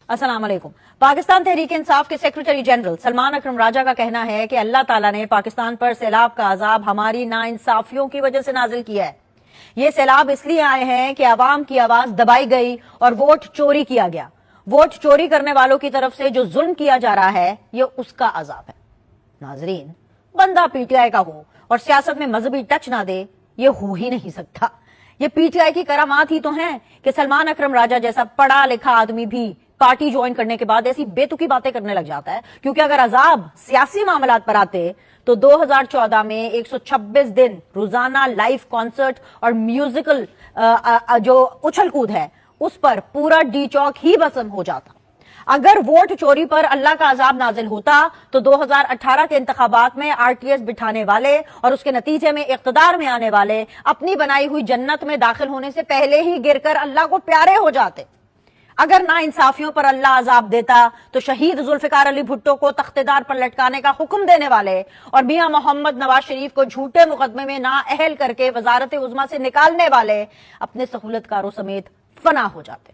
अस्सलाम वालेकुम। पाकिस्तान तहरीक इंसाफ के सेक्रेटरी जनरल सलमान अकरम राजा का कहना है कि अल्लाह ताला ने पाकिस्तान पर सैलाब का अजाब हमारी नाइंसाफियों की वजह से नाजिल किया है। ये सैलाब इसलिए आए हैं कि अवाम की आवाज दबाई गई और वोट चोरी किया गया। वोट चोरी करने वालों की तरफ से जो जुल्म किया जा रहा है ये उसका अजाब है। नाजरीन, बंदा पीटीआई का हो और सियासत में मजहबी टच ना दे, ये हो ही नहीं सकता। ये पीटीआई की करामात ही तो है कि सलमान अकरम राजा जैसा पढ़ा लिखा आदमी भी पार्टी ज्वाइन करने के बाद ऐसी बेतुकी बातें करने लग जाता है, क्योंकि अगर अजाब सियासी मामलात पर आते तो 2014 में 126 दिन रोजाना लाइव कॉन्सर्ट और म्यूजिकल जो उछल कूद है उस पर पूरा डी चौक ही भस्म हो जाता। अगर वोट चोरी पर अल्लाह का अजाब नाजिल होता तो 2018 के इंतखाबात में आरटीएस बिठाने वाले और उसके नतीजे में इख्तिदार में आने वाले अपनी बनाई हुई जन्नत में दाखिल होने से पहले ही गिरकर अल्लाह को प्यारे हो जाते। अगर नाइंसाफियों पर अल्लाह अजाब देता तो शहीद जुल्फिकार अली भुट्टो को तख्तेदार पर लटकाने का हुक्म देने वाले और मियां मोहम्मद नवाज शरीफ को झूठे मुकदमे में नाअहल करके वजारत उज़्मा से निकालने वाले अपने सहूलतकारों समेत फना हो जाते।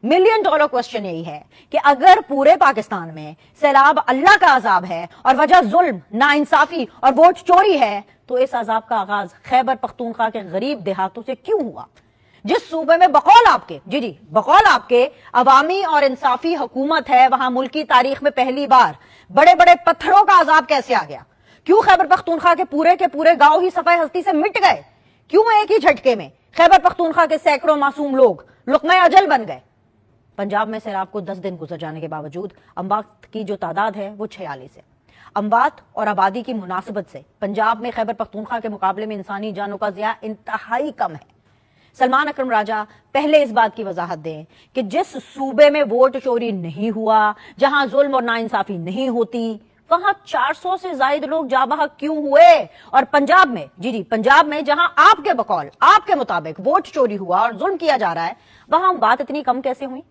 $1 मिलियन क्वेश्चन यही है कि अगर पूरे पाकिस्तान में सैलाब अल्लाह का अजाब है और वजह जुल्म, नाइंसाफी और वोट चोरी है, तो इस अजाब का आगाज खैबर पख्तूनख्वा के गरीब देहातों से क्यों हुआ? जिस सूबे में बकौल आपके अवामी और इंसाफी हुकूमत है, वहां मुल्की तारीख में पहली बार बड़े बड़े पत्थरों का अजाब कैसे आ गया? क्यों खैबर पख्तूनख्वा के पूरे गांव ही सफाई हस्ती से मिट गए? क्यों एक ही झटके में खैबर पख्तूनख्वा के सैकड़ों मासूम लोग लुक़्मा अजल बन गए? पंजाब में सैलाब को 10 दिन गुजर जाने के बावजूद अमवात की जो तादाद है वो 46 है। अमवात और आबादी की मुनासिबत से पंजाब में खैबर पख्तूनख्वा के मुकाबले में इंसानी जानों का ज़िया इंतहाई कम है। सलमान अकरम राजा पहले इस बात की वजाहत दें कि जिस सूबे में वोट चोरी नहीं हुआ, जहां जुल्म और नाइंसाफी नहीं होती, वहां 400 से ज्यादा लोग जाबहक क्यों हुए? और पंजाब में जहां आपके बकौल, आपके मुताबिक वोट चोरी हुआ और जुल्म किया जा रहा है, वहां बात इतनी कम कैसे हुई?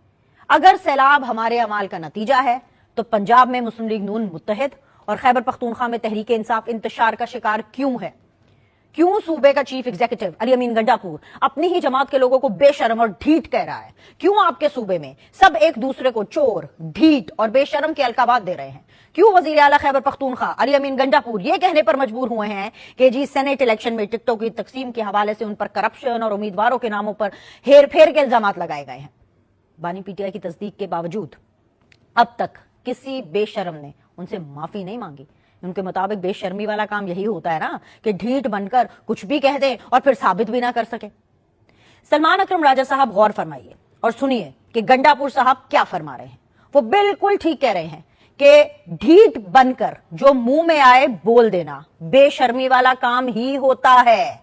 अगर सैलाब हमारे अमाल का नतीजा है तो पंजाब में मुस्लिम लीग नून मुत्तहिद और खैबर पख्तूनख्वा में तहरीक इंसाफ इंतशार का शिकार क्यों है? क्यों सूबे का चीफ एग्जीक्यूटिव अली अमीन गंडापुर अपनी ही जमात के लोगों को बेशरम और ढीठ कह रहा है? क्यों आपके सूबे में सब एक दूसरे को चोर, ढीठ और बेशरम के अलकाबात दे रहे हैं? क्यों वजीर आला खैबर पख्तूनख्वा अली अमीन गंडापुर ये कहने पर मजबूर हुए हैं कि जी सेनेट इलेक्शन में टिकटों की तकसीम के हवाले से उन पर करप्शन और उम्मीदवारों के नामों पर हेर फेर के इल्जाम लगाए गए हैं? बानी पीटीआई की तस्दीक के बावजूद अब तक किसी बेशरम ने उनसे माफी नहीं मांगी। उनके मुताबिक बेशर्मी वाला काम यही होता है ना कि ढीठ बनकर कुछ भी कह दें और फिर साबित भी ना कर सके। सलमान अकरम राजा साहब गौर फरमाइए और सुनिए कि गंडापुर साहब क्या फरमा रहे हैं। वो बिल्कुल ठीक कह रहे हैं कि ढीठ बनकर जो मुंह में आए बोल देना बेशर्मी वाला काम ही होता है।